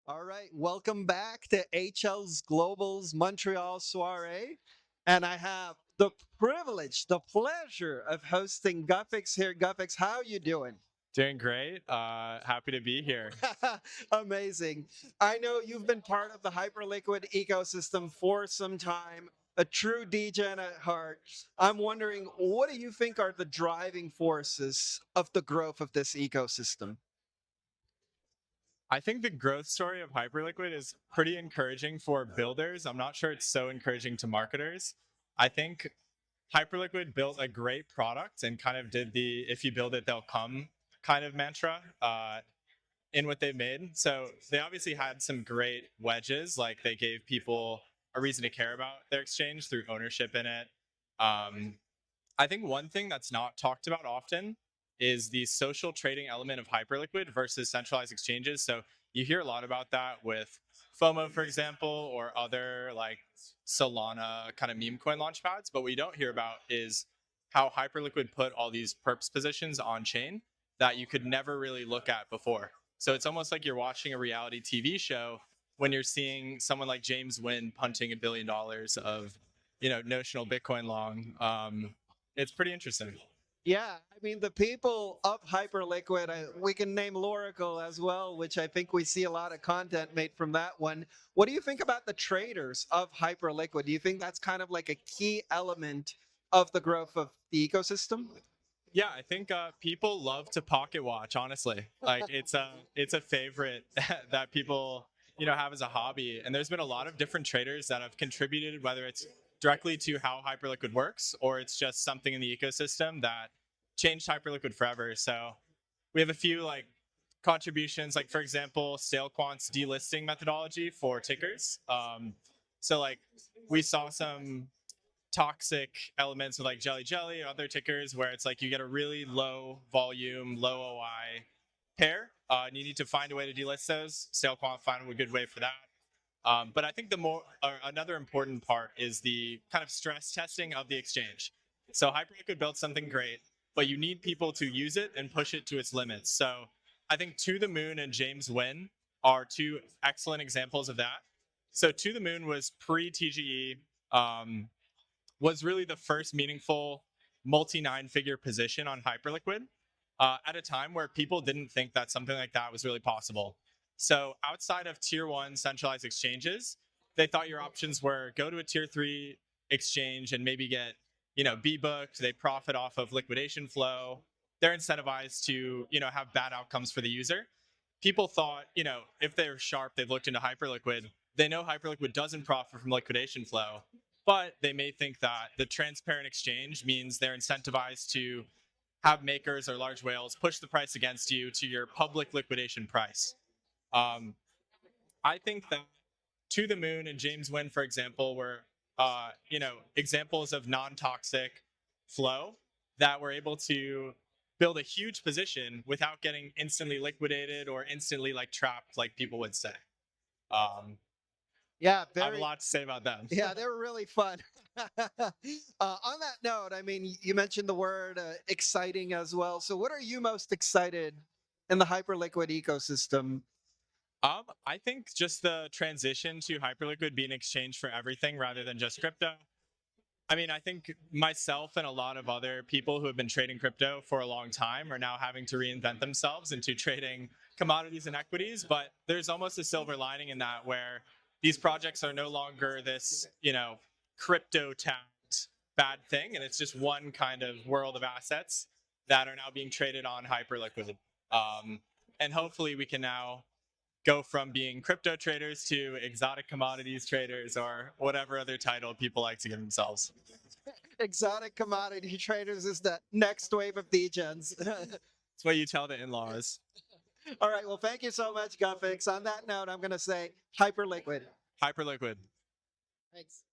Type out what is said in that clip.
All right, welcome back to HL's Global's Montreal Soirée. And I have the privilege, the pleasure of hosting Guthix here. Guthix, how you doing? Doing great. Happy to be here. Amazing. I know you've been part of the Hyperliquid ecosystem for some time, a true degen at heart. I'm wondering, what do you think are the driving forces of the growth of this ecosystem? I think the growth story of Hyperliquid is pretty encouraging for builders. I'm not sure it's so encouraging to marketers. I think Hyperliquid built a great product and kind of did the if you build it, they'll come kind of mantra in what they've made. So they obviously had some great wedges, like they gave people a reason to care about their exchange through ownership in it. Um, I think one thing that's not talked about often is the social trading element of Hyperliquid versus centralized exchanges. So you hear a lot about that with FOMO, for example, or other like Solana kind of meme coin launchpads. But what you don't hear about is how Hyperliquid put all these perps positions on chain that you could never really look at before. So it's almost like you're watching a reality TV show when you're seeing someone like James Wynn punting $1 billion of notional Bitcoin long. It's pretty interesting. Yeah, I mean, the people of Hyperliquid, we can name Loracle as well, which I think we see a lot of content made from that one. What do you think about the traders of Hyperliquid? Do you think that's kind of like a key element of the growth of the ecosystem? Yeah, I think people love to pocket watch. Honestly, like it's a favorite that people have as a hobby. And there's been a lot of different traders that have contributed, whether it's directly to how Hyperliquid works or it's just something in the ecosystem that changed Hyperliquid forever. So we have a few like contributions, like for example, Stalequant's delisting methodology for tickers. So like we saw some toxic elements with like Jelly Jelly or other tickers where it's like you get a really low volume, low OI pair, and you need to find a way to delist those. Stalequant found a good way for that. But I think another important part is the kind of stress testing of the exchange. So Hyperliquid built something great, but you need people to use it and push it to its limits. So I think To the Moon and James Wynn are two excellent examples of that. So To the Moon was pre-TGE, was really the first meaningful multi-9-figure position on Hyperliquid at a time where people didn't think that something like that was really possible. So outside of tier 1 centralized exchanges, they thought your options were go to a tier 3 exchange and maybe get, be booked. They profit off of liquidation flow. They're incentivized to, have bad outcomes for the user. People thought, if they're sharp, they've looked into Hyperliquid. They know Hyperliquid doesn't profit from liquidation flow, but they may think that the transparent exchange means they're incentivized to have makers or large whales push the price against you to your public liquidation price. Um, I think that To the Moon and James Wynn, for example, were examples of non-toxic flow that were able to build a huge position without getting instantly liquidated or instantly like trapped, like people would say. Um, Yeah, I have a lot to say about that. yeah, they were really fun. On that note, I mean, you mentioned the word exciting as well. So, what are you most excited in the Hyperliquid ecosystem? I think just the transition to Hyperliquid being exchanged for everything rather than just crypto. I mean, I think myself and a lot of other people who have been trading crypto for a long time are now having to reinvent themselves into trading commodities and equities. But there's almost a silver lining in that where these projects are no longer this, crypto tagged bad thing. And it's just one kind of world of assets that are now being traded on Hyperliquid. And hopefully we can now go from being crypto traders to exotic commodities traders or whatever other title people like to give themselves. Exotic commodity traders is the next wave of degens. It's what you tell the in-laws. All right. Well, thank you so much, Guthix. On that note, I'm going to say Hyperliquid. Hyperliquid. Thanks.